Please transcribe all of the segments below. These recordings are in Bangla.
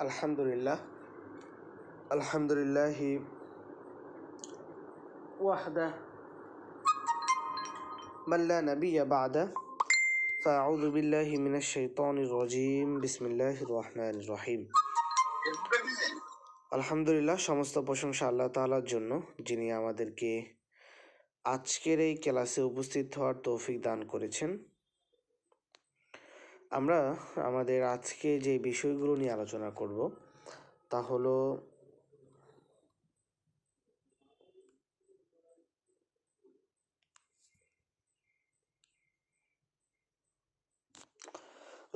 আলহামদুলিল্লাহ আলহামদুলিল্লাহি ওয়াহদা মাল্লা নাবিয়্যা বা'দা ফাআউযু বিল্লাহি মিনাশ শাইতানির রাজীম বিসমিল্লাহির রহমানির রহিম। আলহামদুলিল্লাহ, সমস্ত প্রশংসা আল্লাহ তাআলার জন্য, যিনি আমাদেরকে আজকের এই ক্লাসে উপস্থিত হওয়ার তৌফিক দান করেছেন। আমরা আমাদের আজকে যে বিষয়গুলো নিয়ে আলোচনা করব তা হলো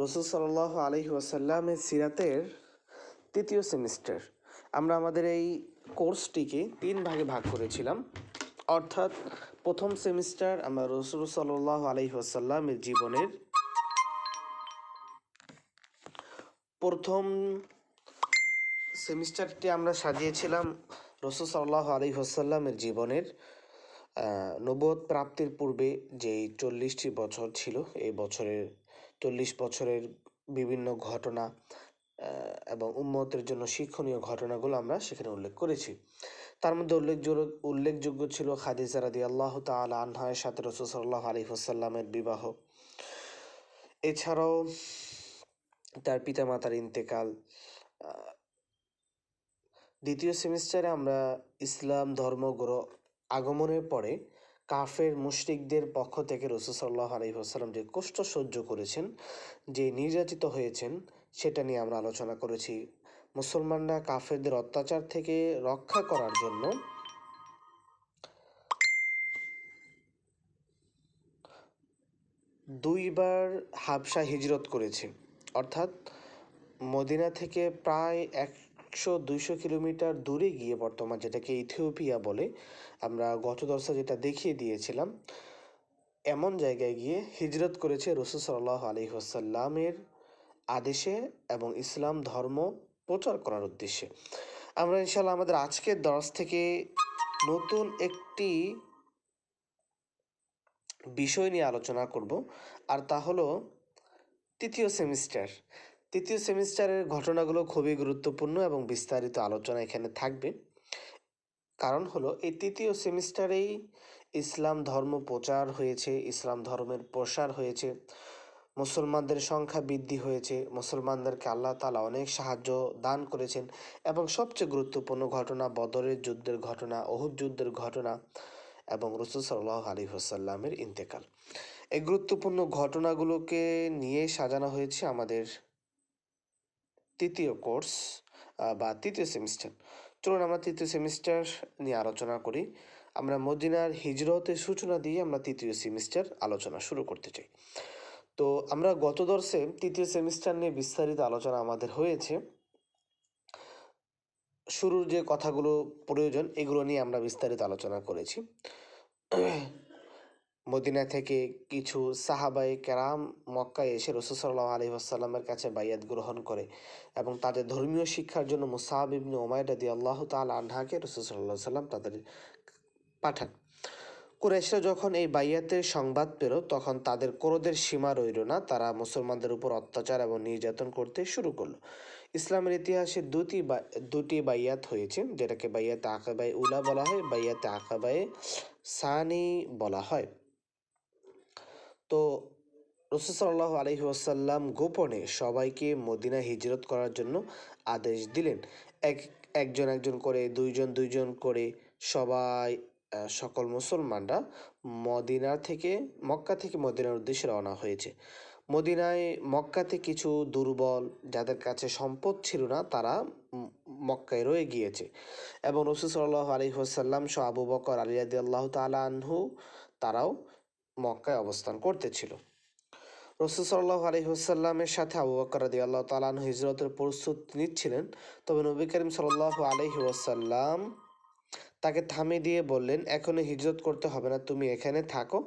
রাসূল সাল্লাল্লাহু আলাইহি ওয়াসাল্লামের সিরাতের তৃতীয় সেমিস্টার। আমরা আমাদের এই কোর্সটিকে 3 ভাগে ভাগ করেছিলাম। অর্থাৎ প্রথম সেমিস্টার আমরা রাসূল সাল্লাল্লাহু আলাইহি ওয়াসাল্লামের জীবনের প্রথম সেমিস্টারটি আমরা সাজিয়েছিলাম রাসূল সাল্লাল্লাহু আলাইহি ওয়াসাল্লামের জীবনের নবুয়ত প্রাপ্তির পূর্বে যেই 40টি বছর ছিল, এই বছরের 40 বছরের বিভিন্ন ঘটনা এবং উম্মতের জন্য শিক্ষণীয় ঘটনাগুলো আমরা সেখানে উল্লেখ করেছি। তার মধ্যে উল্লেখযোগ্য ছিল খাদিজা রাদিয়াল্লাহু তাআলা আনহার সাথে রাসূল সাল্লাল্লাহু আলাইহি ওয়াসাল্লামের বিবাহ। এছাড়াও তার পিতামাতার ইন্তেকাল। দ্বিতীয় সেমিস্টারে আমরা ইসলাম ধর্ম আগমনের পরে কাফের মুশরিকদের পক্ষ থেকে রাসূল সাল্লাল্লাহু আলাইহি ওয়াসাল্লাম যে কষ্ট সহ্য করেছেন, যে নির্যাতিত হয়েছেন, সেটা নিয়ে আমরা আলোচনা করেছি। মুসলমানরা কাফেরদের অত্যাচার থেকে রক্ষা করার জন্য দুইবার হাবশা হিজরত করেছে। অর্থাৎ মদিনা থেকে প্রায় 100-200 কিলোমিটার দূরে গিয়ে, বর্তমান যেটাকে ইথিওপিয়া বলে, আমরা গত দর্শে যেটা দেখিয়ে দিয়েছিলাম, এমন জায়গায় গিয়ে হিজরত করেছে রাসূল সাল্লাল্লাহু আলাইহি ওয়াসাল্লামের আদেশে এবং ইসলাম ধর্ম প্রচার করার উদ্দেশ্যে। আমরা ইনশাআল্লাহ আমাদের আজকের দর্শ থেকে নতুন একটি বিষয় নিয়ে আলোচনা করব, আর তা হলো তৃতীয় সেমিস্টার। তৃতীয় সেমিস্টারের ঘটনাগুলো খুবই গুরুত্বপূর্ণ এবং বিস্তারিত আলোচনা এখানে থাকবে। কারণ হলো এই তৃতীয় সেমিস্টারেই ইসলাম ধর্ম প্রচার হয়েছে, ইসলাম ধর্মের প্রসার হয়েছে, মুসলমানদের সংখ্যা বৃদ্ধি হয়েছে, মুসলমানদেরকে আল্লাহ তাআলা অনেক সাহায্য দান করেছেন এবং সবচেয়ে গুরুত্বপূর্ণ ঘটনা বদরের যুদ্ধের ঘটনা, উহুদ যুদ্ধের ঘটনা এবং রাসূল সাল্লাল্লাহু আলাইহি ওয়াসাল্লামের ইন্তেকাল। এই গুরুত্বপূর্ণ ঘটনাগুলোকে নিয়ে সাজানো হয়েছে আমাদের তৃতীয় কোর্স বা তৃতীয় সেমিস্টার। চলুন আমরা তৃতীয় সেমিস্টার নিয়ে আলোচনা করি। আমরা মদিনার হিজরতের সূচনা দিয়ে আমরা তৃতীয় সেমিস্টার আলোচনা শুরু করতে চাই। তো আমরা গত দর্শে তৃতীয় সেমিস্টার নিয়ে বিস্তারিত আলোচনা আমাদের হয়েছে। শুরুর যে কথাগুলো প্রয়োজন এগুলো নিয়ে আমরা বিস্তারিত আলোচনা করেছি। মদিনা থেকে কিছু সাহাবায়ে কেরাম মক্কায় এসে রাসূল সাল্লাল্লাহু আলাইহি ওয়াসাল্লামের কাছে বাইয়াত গ্রহণ করে এবং তাদের ধর্মীয় শিক্ষার জন্য মুসআব ইবনে উমাইর রাদিয়াল্লাহু তাআলা আনহাকে রাসূল সাল্লাল্লাহু আলাইহি ওয়াসাল্লাম তাদের পাঠান। কুরাইশরা যখন এই বাইয়াতের সংবাদ পেল, তখন তাদের ক্রোধের সীমা রইল না। তারা মুসলমানদের উপর অত্যাচার এবং নির্যাতন করতে শুরু করলো। ইসলামের ইতিহাসে দুটি বাইয়াত হয়েছে, যেটাকে বাইয়াতে আকাবায়ে উলা বলা হয়, বাইয়াতে আকাবায়ে সানি বলা হয়। তো রাসূল সাল্লাল্লাহু আলাইহি ওয়াসাল্লাম গোপনে সবাইকে মদিনা হিজরত করার জন্য আদেশ দিলেন। একজন করে, দুইজন করে সবাই, সকল মুসলমানরা মক্কা থেকে মদিনার উদ্দেশ্যে রওনা হয়েছে। মক্কাতে কিছু দুর্বল, যাদের কাছে সম্পদ ছিল না, তারা মক্কায় রয়ে গিয়েছে এবং রাসূল সাল্লাল্লাহু আলাইহি ওয়াসাল্লাম সহ আবু বকর, আলী রাদিয়াল্লাহু তাআলা আনহু, তারাও মক্কায় অবস্থান করতেছিল। রাসূল সাল্লাল্লাহু আলাইহি ওয়াসাল্লামের সাথে আবু বকর রাদিয়াল্লাহু তাআলা আনহু হিজরতের প্রস্তুতি নিচ্ছিলেন। তবে নবী করিম সাল্লাল্লাহু আলাইহি ওয়াসাল্লাম তাকে থামিয়ে দিয়ে বললেন, এখনো হিজরত করতে হবে না, তুমি এখানে থাকো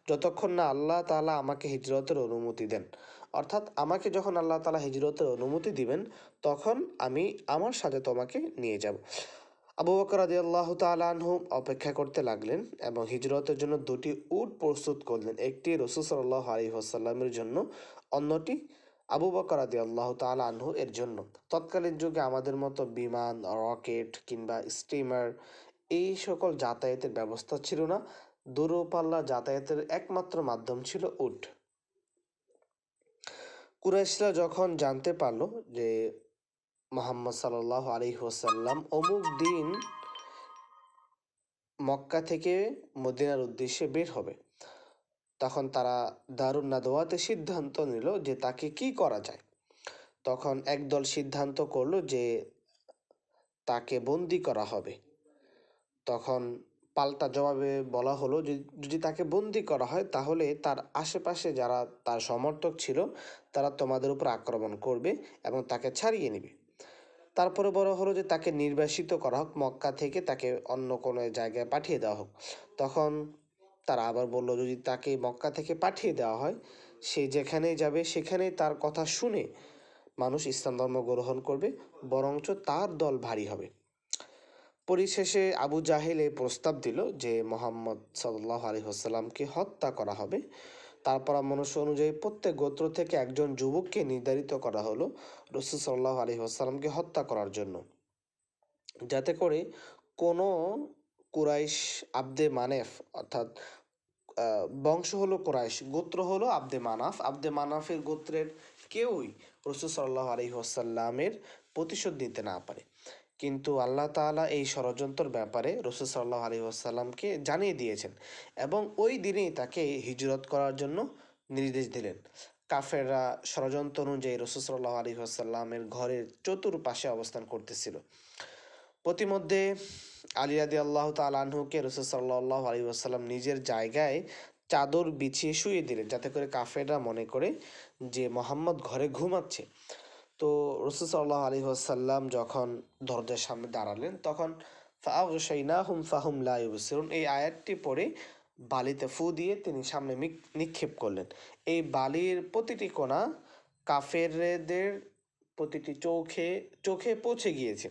যতক্ষণ না আল্লাহ তাআলা আমাকে হিজরতের অনুমতি দেন। অর্থাৎ আমাকে যখন আল্লাহ তাআলা হিজরতের অনুমতি দিবেন, তখন আমি আমার সাথে তোমাকে নিয়ে যাব। আবু বকর রাদিয়াল্লাহু তাআলা আনহু অপেক্ষা করতে লাগলেন এবং হিজরতের জন্য 2টি উট প্রস্তুত করলেন। একটি রাসূল সাল্লাল্লাহু আলাইহি ওয়াসাল্লামের জন্য, অন্যটি আবু বকর রাদিয়াল্লাহু তাআলা আনহু এর জন্য। তৎকালীন যুগে আমাদের মতো বিমান, রকেট কিংবা স্টিমার এই সকল যাতায়াতের ব্যবস্থা ছিল না। দূরপাল্লা যাতায়াতের একমাত্র মাধ্যম ছিল উট। কুরাইশরা যখন জানতে পারল যে মুহাম্মদ সাল্লাল্লাহু আলাইহি ওয়াসাল্লাম অমুক দিন মক্কা থেকে মদিনার উদ্দেশ্যে বের হবে, তখন তারা দারুন নাদওয়াতে সিদ্ধান্ত নিল যে তাকে কি করা যায়। তখন একদল সিদ্ধান্ত করলো যে তাকে বন্দি করা হবে। তখন পাল্টা জবাবে বলা হলো যে যদি তাকে বন্দি করা হয় তাহলে তার আশেপাশে যারা তার সমর্থক ছিল তারা তোমাদের উপর আক্রমণ করবে এবং তাকে ছাড়িয়ে নেবে। তারপরে বলা হলো যে তাকে নির্বাসিত করা হোক, মক্কা থেকে তাকে অন্য কোনো জায়গায় পাঠিয়ে দেওয়া হোক। তখন তারা আবার বলল যদি তাকে মক্কা থেকে পাঠিয়ে দেওয়া হয়, সে যেখানেই যাবে সেখানেই তার কথা শুনে মানুষ ইসলাম ধর্ম গ্রহণ করবে, বরঞ্চ তার দল ভারী হবে। পরিশেষে আবু জাহেল এই প্রস্তাব দিল যে মোহাম্মদ সাল্লাল্লাহু আলাইহি ওয়াসাল্লামকে হত্যা করা হবে। তার পরামর্শ অনুযায়ী প্রত্যেক গোত্র থেকে একজন যুবককে নির্ধারিত করা হলো রাসূল সাল্লাল্লাহু আলাইহি ওয়াসাল্লামকে হত্যা করার জন্য, যাতে করে কোনো কুরাইশ আব্দে মানেফ, অর্থাৎ বংশ হলো কুরাইশ, গোত্র হলো আব্দে মানাফ, আব্দে মানাফের গোত্রের কেউই রাসূল সাল্লাল্লাহু আলাইহি ওয়াসাল্লামের প্রতিশোধ নিতে না পারে। কিন্তু আল্লাহ তাআলা এই ষড়যন্ত্রের ব্যাপারে রাসূল সাল্লাল্লাহু আলাইহি ওয়াসাল্লামকে জানিয়ে দিয়েছেন এবং ওই দিনেই তাকে হিজরত করার জন্য নির্দেশ দিলেন। কাফেররা ষড়যন্ত্র অনুযায়ী রাসূল সাল্লাল্লাহু আলাইহি ওয়াসাল্লামের ঘরের চতুর্পাশে অবস্থান করতেছিল। প্রতিমধ্যে আলী রাদিয়াল্লাহু তাআলা আনহুকে রাসূল সাল্লাল্লাহু আলাইহি ওয়াসাল্লাম নিজের জায়গায় চাদর বিছিয়ে শুইয়ে দিলেন, যাতে করে কাফেররা মনে করে যে মোহাম্মদ ঘরে ঘুমাচ্ছে। তো রাসূল সাল্লাল্লাহু আলাইহি ওয়াসাল্লাম যখন দরজার সামনে দাঁড়ালেন তখন ফাআগশাইনাহুম ফাহুম লা ইউবসিরুন এই আয়াতটি পড়ে বালিতে ফু দিয়ে তিনি সামনে নিক্ষেপ করলেন। এই বালির প্রতিটি কণা কাফেরদের প্রতিটি চোখে চোখে পৌঁছে গিয়েছে,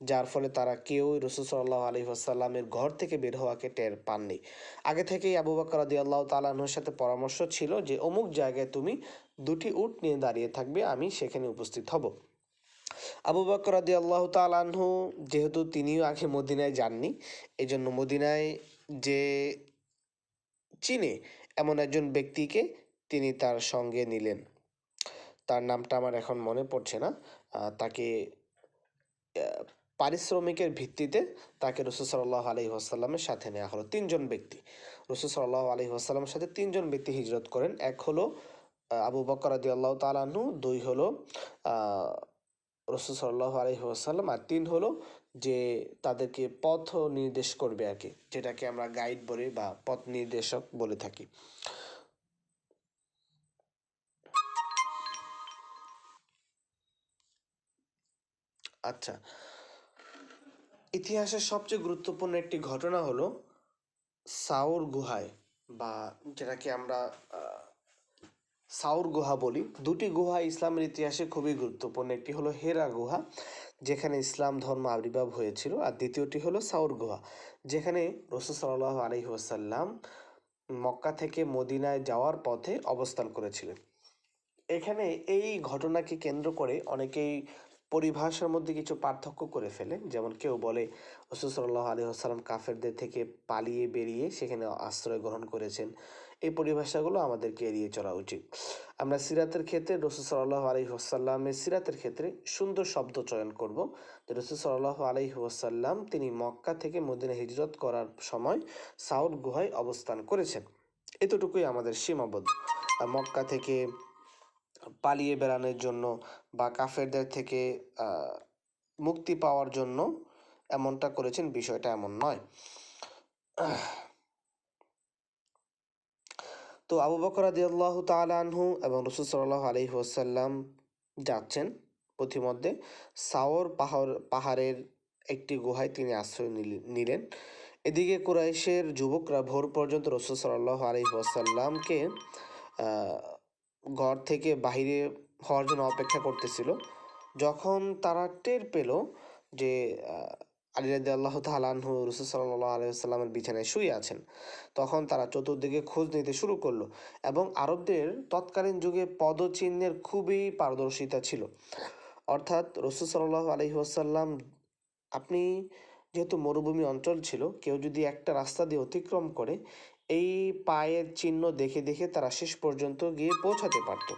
যার ফলে তারা কেউই রাসূল সাল্লাল্লাহু আলাইহি ওয়াসাল্লামের ঘর থেকে বের হওয়াকে টের পাননি। আগে থেকেই আবু বকর রাদিয়াল্লাহু তাআলা আনহুর সাথে পরামর্শ ছিল যে অমুক জায়গায় তুমি দুটি উট নিয়ে দাঁড়িয়ে থাকবে, আমি সেখানে উপস্থিত হব। আবু বকর রাদিয়াল্লাহু তাআলা আনহু যেহেতু তিনিও আগে মদিনায় যাননি, এই জন্য মদিনায় যে চিনে এমন একজন ব্যক্তিকে তিনি তার সঙ্গে নিলেন। তার নামটা আমার এখন মনে পড়ছে না। তাকে পারিশ্রমিকের ভিত্তিতে তাকে রাসূল সাল্লাল্লাহু আলাইহি ওয়াসাল্লামের সাথে নেওয়া হলো। তিনজন ব্যক্তি, রাসূল সাল্লাল্লাহু আলাইহি ওয়াসাল্লামের সাথে তিনজন ব্যক্তি হিজরত করেন। এক হলো আবু বকর রাদিয়াল্লাহু তাআলা আনহু, দুই হলো রাসূল সাল্লাল্লাহু আলাইহি ওয়াসাল্লাম, আর তিন হলো যে তাদেরকে পথ নির্দেশ করবে আর কি, যেটাকে আমরা গাইড বলি বা পথ নির্দেশক বলে থাকি। আচ্ছা, ইতিহাসের সবচেয়ে গুরুত্বপূর্ণ একটি ঘটনা হলো সাউর গুহায়, বা যেটাকে আমরা সাউর গুহা বলি। দুটি গুহা ইসলামের ইতিহাসে খুবই গুরুত্বপূর্ণ। একটি হলো হেরা গুহা, যেখানে ইসলাম ধর্ম আবির্ভাব হয়েছিল, আর দ্বিতীয়টি হলো সাউর গুহা, যেখানে রাসূল সাল্লাল্লাহু আলাইহি ওয়াসাল্লাম মক্কা থেকে মদিনায় যাওয়ার পথে অবস্থান করেছিলেন। এখানে এই ঘটনাকে কেন্দ্র করে অনেকেই পরিভাষার মধ্যে কিছু পার্থক্য করে ফেলে। যেমন কেউ বলে রাসূল সাল্লাল্লাহু আলাইহি ওয়াসাল্লাম কাফেরদের থেকে পালিয়ে বেরিয়ে সেখানে আশ্রয় গ্রহণ করেছেন। এই পরিভাষাগুলো আমাদেরকে এড়িয়ে চলা উচিত। আমরা সিরাতের ক্ষেত্রে রাসূল সাল্লাল্লাহু আলাইহি ওয়াসাল্লামের সিরাতের ক্ষেত্রে সুন্দর শব্দ চয়ন করব যে রাসূল সাল্লাল্লাহু আলাইহি ওয়াসাল্লাম তিনি মক্কা থেকে মদিনা হিজরত করার সময় সাউর গুহায় অবস্থান করেছেন। এতটুকুই আমাদের সীমাবদ্ধ। মক্কা থেকে পালিয়ে বেড়ানোর জন্য বা কাফেরদের থেকে মুক্তি পাওয়ার জন্য এমনটা করেছেন, বিষয়টা এমন নয়। তো আবু বকর রাদিয়াল্লাহু তাআলা আনহু এবং রাসূল সাল্লাল্লাহু আলাইহি ওয়াসাল্লাম যাচ্ছেন। পথিমধ্যে সাওর পাহাড়ের একটি গুহায় তিনি আশ্রয় নিলেন। এদিকে কুরাইশের যুবকরা ভোর পর্যন্ত রাসূল সাল্লাল্লাহু আলাইহি ওয়াসাল্লামকে ঘর থেকে বাহিরে হওয়ার জন্য অপেক্ষা করতেছিল। যখন তারা টের পেল যে আলী রাদিয়াল্লাহু তাআলা আনহু রাসূল সাল্লাল্লাহু আলাইহি ওয়াসাল্লামের বিছানায় শুয়ে আছেন। তখন তারা চতুর্দিকে খোঁজ নিতে শুরু করলো এবং আরবদের তৎকালীন যুগে পদচিহ্নের খুবই পারদর্শিতা ছিল। অর্থাৎ রাসূল সাল্লাল্লাহু আলাইহি ওয়াসাল্লাম, আপনি যেহেতু মরুভূমি অঞ্চল ছিল, কেউ যদি একটা রাস্তা দিয়ে অতিক্রম করে এই পায়ের চিহ্ন দেখে দেখে তারা শেষ পর্যন্ত গিয়ে পৌঁছাতে পারতো।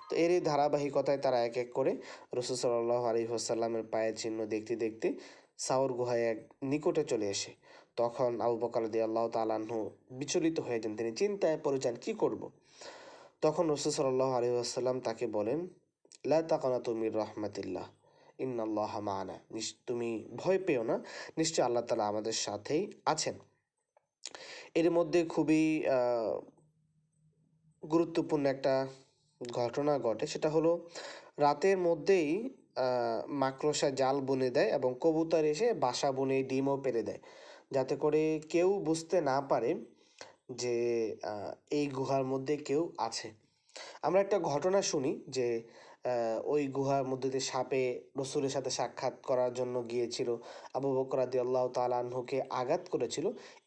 তো এরই ধারাবাহিকতায় তারা এক এক করে রাসূল সাল্লাল্লাহু আলাইহি ওয়াসাল্লামের পায়ের চিহ্ন দেখতে দেখতে সাওর গুহায় এক নিকটে চলে এসে তখন আবু বকর রাদিয়াল্লাহু তাআলা আনহু বিচলিত হয়ে যান, তিনি চিন্তায় পড়ে যান কী করব। তখন রাসূল সাল্লাল্লাহু আলাইহি ওয়াসাল্লাম তাকে বলেন, লা তাকনাতু মির রাহমাতিল্লাহ ইন্নাল্লাহা মা'ানা, তুমি ভয় পেও না, নিশ্চয় আল্লাহ তাআলা আমাদের সাথেই আছেন। এর মধ্যে খুবই গুরুত্বপূর্ণ একটা ঘটনা ঘটে, সেটা হলো রাতের মধ্যেই মাকড়সা জাল বুনে দেয় এবং কবুতর এসে বাসা বুনে ডিমও পেড়ে দেয়, যাতে করে কেউ বুঝতে না পারে যে এই গুহার মধ্যে কেউ আছে। আমরা একটা ঘটনা শুনি যে ওই গুহার মধ্যে দিয়ে সাপে রসুলের সাথে সাক্ষাৎ করার জন্য গিয়েছিল, আবু বকর রাদিয়াল্লাহু তাআলা আনহুকে আঘাত করেছিল।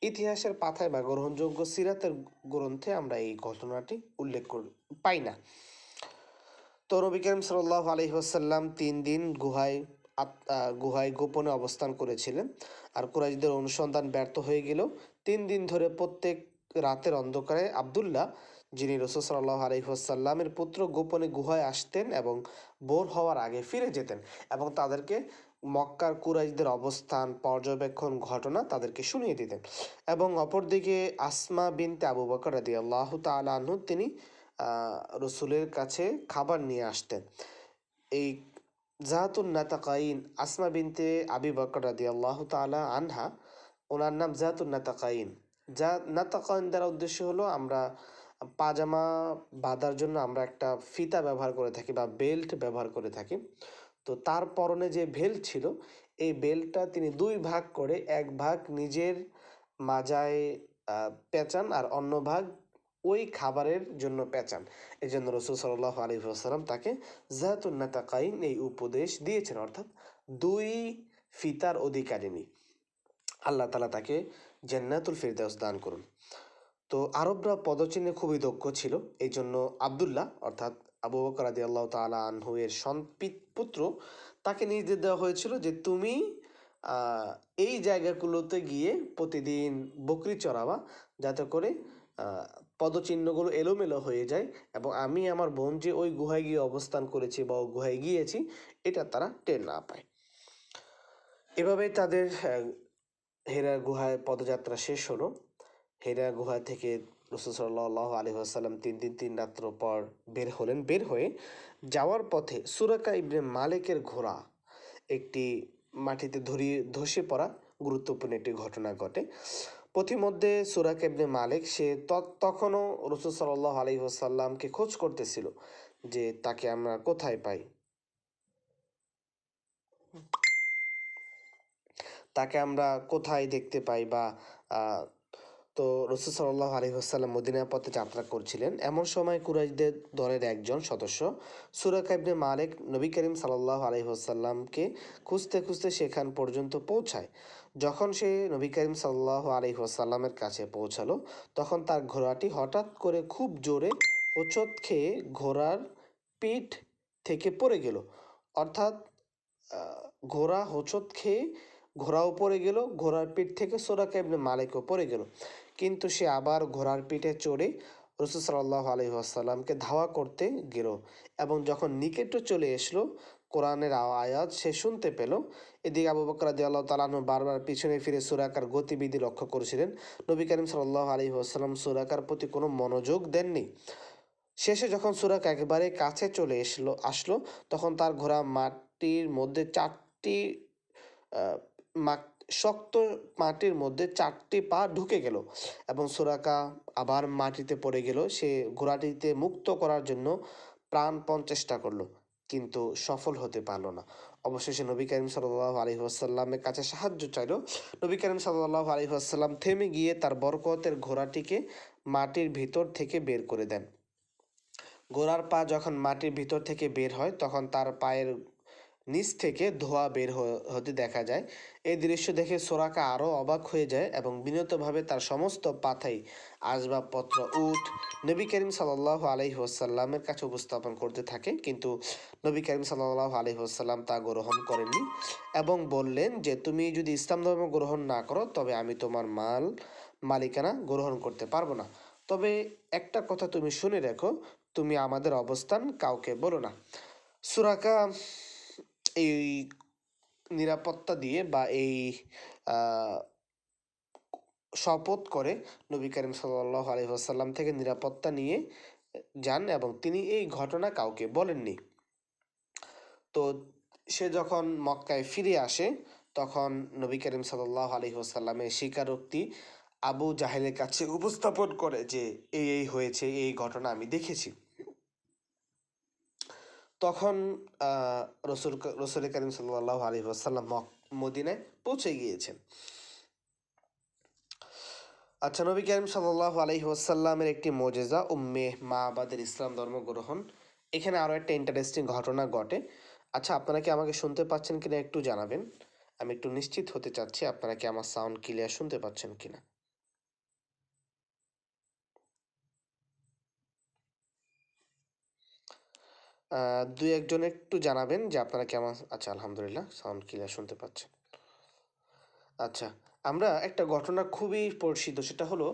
ইতিহাসের পাতায় বা গ্রহণযোগ্য সিরাতের গ্রন্থে আমরা এই ঘটনাটি উল্লেখ পাই না। তো নবী করিম সাল্লাল্লাহু আলাইহি ওয়াসাল্লাম 3 দিন গুহায় গোপনে অবস্থান করেছিলেন। আর কুরাইশদের অনুসন্ধান ব্যর্থ হয়ে গেলেও 3 দিন ধরে প্রত্যেক রাতের অন্ধকারে আব্দুল্লাহ, যিনি রাসূল সাল্লাল্লাহু আলাইহি ওয়াসাল্লামের পুত্র, গোপনে গুহায় আসতেন এবং ভোর হওয়ার আগে ফিরে যেতেন এবং তাদেরকে মক্কার কুরাইশদের অবস্থান পর্যবেক্ষণ ঘটনা তাদেরকে শুনিয়ে দিতেন। এবং অপরদিকে আসমা বিনতে আবু বকর রাদিয়াল্লাহু তাআলা আনহু, তিনি রসুলের কাছে খাবার নিয়ে আসতেন। এই জাতুন নাতাকাইন, আসমা বিনতে আবি বকর রাদিয়াল্লাহু তাআলা আনহা, ওনার নাম জাতুন নাতাকাইন। নাতাকাইন দ্বারা উদ্দেশ্য হলো, আমরা পাজামা বাঁধার জন্য আমরা একটা ফিতা ব্যবহার করে থাকি বা বেল্ট ব্যবহার করে থাকি। তো তার পরনে যে বেল্ট ছিল, এই বেল্টটা তিনি 2 ভাগ করে, এক ভাগ নিজের মাজায় পেঁচান আর অন্য ভাগ ওই খাবারের জন্য পেঁচান। এই জন্য রাসূল সাল্লাল্লাহু আলাইহি ওয়াসাল্লাম তাকে যাতুন নাতাকাইন এই উপদেশ দিয়েছেন, অর্থাৎ 2 ফিতার অধিকারিণী। আল্লাহ তাআলা তাকে জান্নাতুল ফিরদাউস দান করুন। তো আরবরা পদচিহ্নে খুবই দক্ষ ছিল, এই জন্য আব্দুল্লাহ অর্থাৎ আবু বকর রাদিয়াল্লাহু তাআলা আনহু এর পুত্র, তাকে নির্দেশ দেওয়া হয়েছিল যে তুমি এই জায়গাগুলোতে গিয়ে প্রতিদিন বকরি চড়াবা, যাতে করে পদচিহ্নগুলো এলোমেলো হয়ে যায় এবং আমি আমার বোন যে ওই গুহায় গিয়ে অবস্থান করেছি বা ওই গুহায় গিয়েছি এটা তারা টের না পায়। এভাবেই তাদের হেরা গুহায় পদযাত্রা শেষ হলো। হেরা গুহা থেকে রাসূল সাল্লাল্লাহু আলাইহি ওয়াসাল্লাম 3 দিন 3 রাত্র পর বের হয়ে যাওয়ার পথে সুরাকা ইবনে মালিকের ঘোড়া একটি মাটিতে ধসে পড়া গুরুত্বপূর্ণ একটি ঘটনা ঘটে। পথিমধ্যে সুরাকা ইবনে মালিক, সে তখনও রাসূল সাল্লাল্লাহু আলাইহি ওয়াসাল্লামকে খোঁজ করতেছিল যে তাকে আমরা কোথায় পাই, তাকে আমরা কোথায় দেখতে পাই বা তো রাসূল সাল্লাল্লাহু আলাইহি ওয়াসাল্লাম মদিনার পথে যাত্রা করছিলেন। এমন সময় কুরাইশদের দলের একজন সদস্য সুরাকা ইবনে মালিক নবী করিম সাল্লাল্লাহু আলাইহি ওয়াসাল্লামকে খুঁজতে খুঁজতে সেখান পর্যন্ত পৌঁছায়। যখন সে নবী করিম সাল্লাল্লাহু আলাইহি ওয়াসাল্লামের কাছে পৌঁছালো, তখন তার ঘোড়াটি হঠাৎ করে খুব জোরে হোঁচট খেয়ে ঘোড়ার পিঠ থেকে পড়ে গেল। অর্থাৎ ঘোড়া হোঁচট খেয়ে ঘোড়াও পড়ে গেল, ঘোড়ার পিঠ থেকে সুরাকা ইবনে মালিকও পড়ে গেল। কিন্তু সে আবার ঘোড়ার পিঠে চড়ে রাসূল সাল্লাল্লাহু আলাইহি ওয়াসাল্লামকে ধাওয়া করতে গেল এবং যখন নিকটে চলে আসলো, কোরআনের আয়াত সে শুনতে পেল। এদিকে আবু বকর রাদিয়াল্লাহু তাআলা আনহু বারবার পিছনে ফিরে সুরাকার গতিবিধি লক্ষ্য করেছিলেন। নবী করিম সাল্লাল্লাহু আলাইহি ওয়াসাল্লাম সুরাকার প্রতি কোনো মনোযোগ দেননি। শেষে যখন সুরাক একেবারে কাছে চলে আসলো, তখন তার ঘোড়া মাটির মধ্যে শক্ত মাটির মধ্যে 4টি পা ঢুকে গেল এবং সুরাকা আবার মাটিতে পড়ে গেল। সে ঘোড়াটিতে মুক্ত করার জন্য প্রাণপণ চেষ্টা করলো, কিন্তু সফল হতে পারলো না। অবশেষে নবী করিম সাল্লাল্লাহু আলাইহি ওয়াসাল্লামের কাছে সাহায্য চাইল। নবী করিম সাল্লাল্লাহু আলাইহি ওয়াসাল্লাম থেমে গিয়ে তার বরকতের ঘোড়াটিকে মাটির ভিতর থেকে বের করে দেন। ঘোড়ার পা যখন মাটির ভিতর থেকে বের হয়, তখন তার পায়ের নিচ থেকে ধোঁয়া বের হতে দেখা যায়। এই দৃশ্য দেখে সুরাকা আরও অবাক হয়ে যায় এবং বিনীতভাবে তার সমস্ত পাথাই, আসবাবপত্র, উট নবী করিম সাল্লাল্লাহু আলাইহি ওয়াসাল্লামের কাছে উপস্থাপন করতে থাকে, কিন্তু নবী করিম সাল্লাল্লাহু আলাইহি ওয়াসাল্লাম তা গ্রহণ করেননি এবং বললেন যে তুমি যদি ইসলাম ধর্ম গ্রহণ না করো তবে আমি তোমার মালিকানা গ্রহণ করতে পারবো না। তবে একটা কথা তুমি শুনে রেখো, তুমি আমাদের অবস্থান কাউকে বলো না। সুরাকা এই নিরাপত্তা দিয়ে বা এই আহ, শপথ করে নবী করিম সাল্লাল্লাহু আলাইহি ওয়াসাল্লাম থেকে নিরাপত্তা নিয়ে যান এবং তিনি এই ঘটনা কাউকে বলেননি। তো সে যখন মক্কায় ফিরে আসে তখন নবী করিম সাল্লাল্লাহু আলাইহি ওয়াসাল্লামের স্বীকারোক্তি আবু জাহেলের কাছে উপস্থাপন করে যে এই হয়েছে, এই ঘটনা আমি দেখেছি। তখন রসুল রসুল করিম সাল্লাল্লাহু আলাইহি ওয়াসাল্লাম মদিনায় পৌঁছে গিয়েছেন। আচ্ছা, নবী করিম সাল্লাল্লাহু আলাইহি ওয়াসাল্লামের একটি মোজেজা উম্মে মাবাদের ইসলাম ধর্ম গ্রহণ। এখানে আরও একটা ইন্টারেস্টিং ঘটনা ঘটে। আচ্ছা, আপনারা কি আমাকে শুনতে পাচ্ছেন কিনা একটু জানাবেন। আমি একটু নিশ্চিত হতে চাচ্ছি আপনারা কি আমার সাউন্ড ক্লিয়ার শুনতে পাচ্ছেন কিনা। দুই একজন একটু জানাবেন যে আপনারা কি আমার, আচ্ছা আলহামদুলিল্লাহ সাউন্ড ক্লিয়ার শুনতে পাচ্ছেন। আচ্ছা, আমরা একটা ঘটনা খুবই পরিচিত, সেটা হলো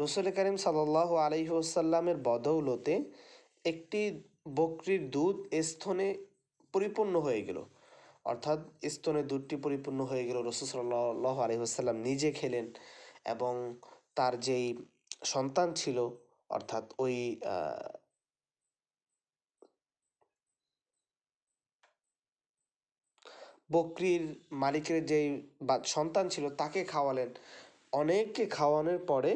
রসুল করিম সাল্লাল্লাহু আলাইহি ওয়াসাল্লামের বদৌলতে একটি বকরির দুধ স্তনে পরিপূর্ণ হয়ে গেল। অর্থাৎ স্তনে দুধটি পরিপূর্ণ হয়ে গেল, রসুল সাল্লাল্লাহু আলাইহি ওয়াসাল্লাম নিজে খেলেন এবং তার যেই সন্তান ছিল, অর্থাৎ ওই বকরির মালিকের যেই সন্তান ছিল তাকে খাওয়ালেন। অনেককে খাওয়ানোর পরে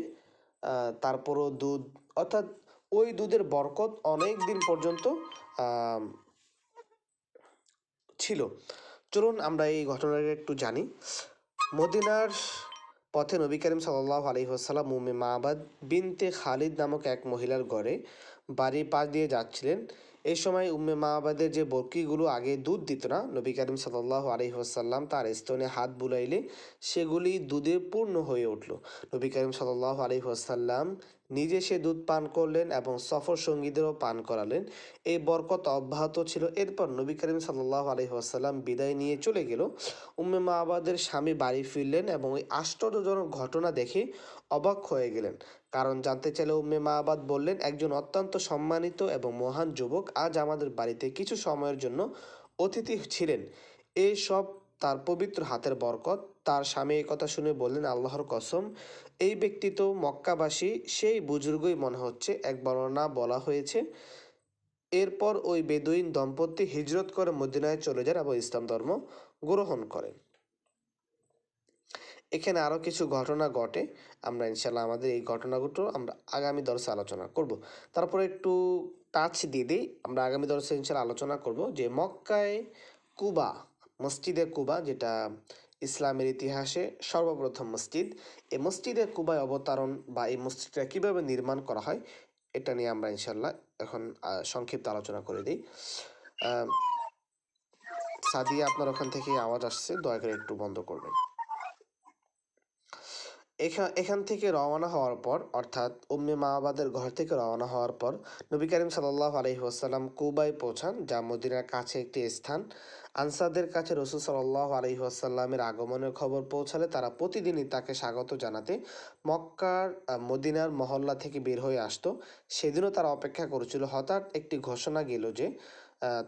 তারপরও দুধ, অর্থাৎ ওই দুধের বরকত অনেক দিন পর্যন্ত ছিল। চলুন আমরা এই ঘটনাটা একটু জানি। মদিনার পথে নবী করিম সাল্লাল্লাহু আলাইহি ওয়াসাল্লাম উম্মে মাবাদ বিনতে খালিদ নামক এক মহিলার ঘরে বাড়ির পাশ দিয়ে যাচ্ছিলেন। এই সময় উম্মে মাবাদের যে বকরিগুলো আগে দুধ দিত না, নবী করিম সাল্লাল্লাহু আলাইহি ওয়াসাল্লাম তার স্তনে হাত বুলাইলে সেগুলি দুধে পূর্ণ হয়ে উঠল। নবী করিম সাল্লাল্লাহু আলাইহি ওয়াসাল্লাম নিজে সে দুধ পান করলেন এবং সফর সঙ্গীদেরও পান করালেন। এই বরকত অব্যাহত ছিল। এরপর নবী করিম সাল্লাল্লাহু আলাইহি ওয়াসাল্লাম বিদায় নিয়ে চলে গেল। উম্মে মাবাদের স্বামী বাড়ি ফিরলেন এবং ওই আশ্চর্যজনক ঘটনা দেখে অবাক হয়ে গেলেন। কারণ জানতে চাইলে উম্মে মাবাদ বললেন, একজন অত্যন্ত সম্মানিত এবং মহান যুবক আজ আমাদের বাড়িতে কিছু সময়ের জন্য অতিথি ছিলেন। এই সব তার পবিত্র হাতের বরকত। তার স্বামী এই কথা শুনে বললেন, আল্লাহর কসম, এই ব্যক্তি তো মক্কাবাসী সেই বুজুর্গই মনে হচ্ছে। এক বর্ণনা বলা হয়েছে এরপর ওই বেদুইন দম্পতি হিজরত করে মদিনায় চলে যান এবং ইসলাম ধর্ম গ্রহণ করেন। এখানে আরও কিছু ঘটনা ঘটে, আমরা ইনশাল্লাহ আমাদের এই ঘটনাগুলো আমরা আগামী দর্শে আলোচনা করব। তারপরে একটু টাচ দিয়ে দিই, আমরা আগামী দর্শে ইনশাল্লাহ আলোচনা করব যে মক্কায় কুবা, মসজিদে কুবা, যেটা ইসলামের ইতিহাসে সর্বপ্রথম মসজিদ, এই মসজিদে কুবায় অবতরণ বা এই মসজিদটা কীভাবে নির্মাণ করা হয় এটা নিয়ে আমরা ইনশাল্লাহ এখন সংক্ষিপ্ত আলোচনা করে দিই। সাদিয়া, আপনার ওখান থেকে আওয়াজ আসছে, দয়া করে একটু বন্ধ করবেন। এখান থেকে রওনা হওয়ার পর, অর্থাৎ উম্মে মাবাদের ঘর থেকে রওনা হওয়ার পর নবী করিম সাল্লাল্লাহু আলাইহি ওয়াসাল্লাম কুবায় পৌঁছান, যা মদিনার কাছে একটি স্থান। আনসারদের কাছে রাসূল সাল্লাল্লাহু আলাইহি ওয়াসাল্লামের আগমনের খবর পৌঁছালে তারা প্রতিদিনই তাকে স্বাগত জানাতে মক্কার মদিনার মহল্লা থেকে বের হয়ে আসতো। সেদিনও তারা অপেক্ষা করছিল। হঠাৎ একটি ঘোষণা গেল যে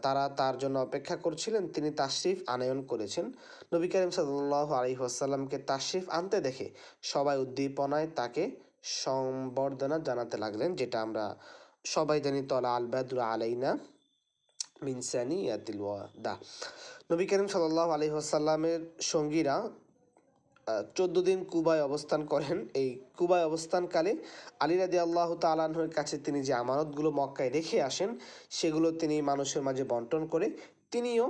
তারা তার জন্য অপেক্ষা করছিলেন, তিনি তাশরিফ আনয়ন করেছেন। নবী করিম সাল্লাল্লাহু আলাইহি ওয়াসাল্লামকে তাশরিফ আনতে দেখে সবাই উদ্দীপনায় তাকে সম্বর্ধনা জানাতে লাগলেন, যেটা আমরা সবাই জানি, তলা আল বাদরু আলাইনা মিন সানিয়াতিল ওয়াদা। নবী করিম সাল্লাল্লাহু আলাইহি ওয়াসাল্লামের সঙ্গীরা 14 দিন কুবায় অবস্থান করেন। এই কুবায় অবস্থানকালে আলী রাদিয়াল্লাহু তাআলা আনহুর কাছে তিনি যে আমানতগুলো মক্কায় রেখে আসেন সেগুলো তিনি মানুষের মাঝে বন্টন করে তিনিও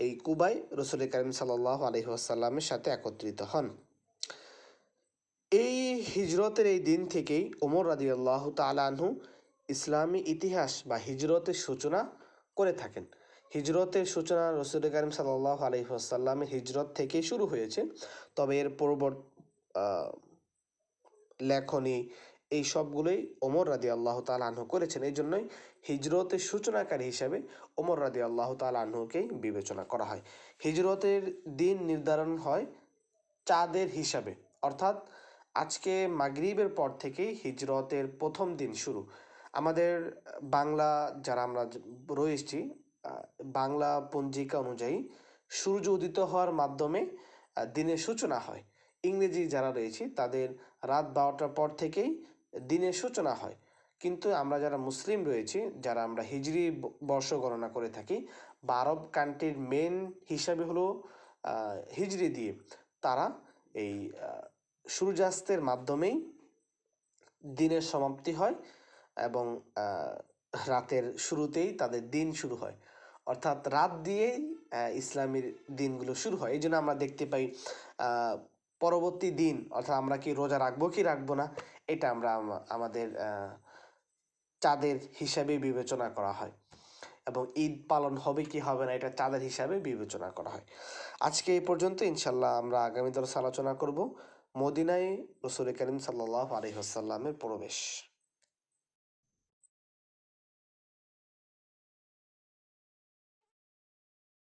এই কুবায় রাসূল করিম সাল্লাল্লাহু আলাইহি ওয়াসাল্লামের সাথে একত্রিত হন। এই হিজরতের এই দিন থেকেই ওমর রাদিয়াল্লাহু তাআলা আনহু ইসলামী ইতিহাস বা হিজরতের সূচনা করে থাকেন। হিজরতের সূচনা রসুল করিম সাল্লাল্লাহু আলাইহি ওয়াসাল্লামের হিজরত থেকেই শুরু হয়েছে। তবে এর লেখনী এই সবগুলোই ওমর রাদিয়াল্লাহু তাআলা আনহু করেছেন। এই জন্যই হিজরতের সূচনাকারী হিসাবে ওমর রাদিয়াল্লাহু তাআলা আনহুকেই বিবেচনা করা হয়। হিজরতের দিন নির্ধারণ হয় চাঁদের হিসাবে, অর্থাৎ আজকে মাগরিবের পর থেকেই হিজরতের প্রথম দিন শুরু। আমাদের বাংলা যারা আমরা রয়েছি, বাংলা পঞ্জিকা অনুযায়ী সূর্য উদিত হওয়ার মাধ্যমে দিনের সূচনা হয়। ইংরেজি যারা রয়েছে তাদের রাত 12টার পর থেকেই দিনের সূচনা হয়। কিন্তু আমরা যারা মুসলিম রয়েছি, যারা আমরা হিজরি বর্ষ গণনা করে থাকি বা আরব কান্ট্রির মেন হিসাবে হলো হিজরি দিয়ে, তারা এই সূর্যাস্তের মাধ্যমেই দিনের সমাপ্তি হয় এবং রাতের শুরুতেই তাদের দিন শুরু হয়। অর্থাৎ রাত দিয়েই ইসলামের দিনগুলো শুরু হয়। এই জন্য আমরা দেখতে পাই পরবর্তী দিন, অর্থাৎ আমরা কি রোজা রাখবো কি রাখবো না, এটা আমরা আমাদের চাঁদের হিসাবে বিবেচনা করা হয়, এবং ঈদ পালন হবে কি হবে না এটা চাঁদের হিসাবে বিবেচনা করা হয়। আজকে এই পর্যন্ত। ইনশাল্লাহ আমরা আগামী দর্শে আলোচনা করব মদিনায় রসুল করিম সাল্লাল্লাহু আলাইহি ওয়াসাল্লামের প্রবেশ।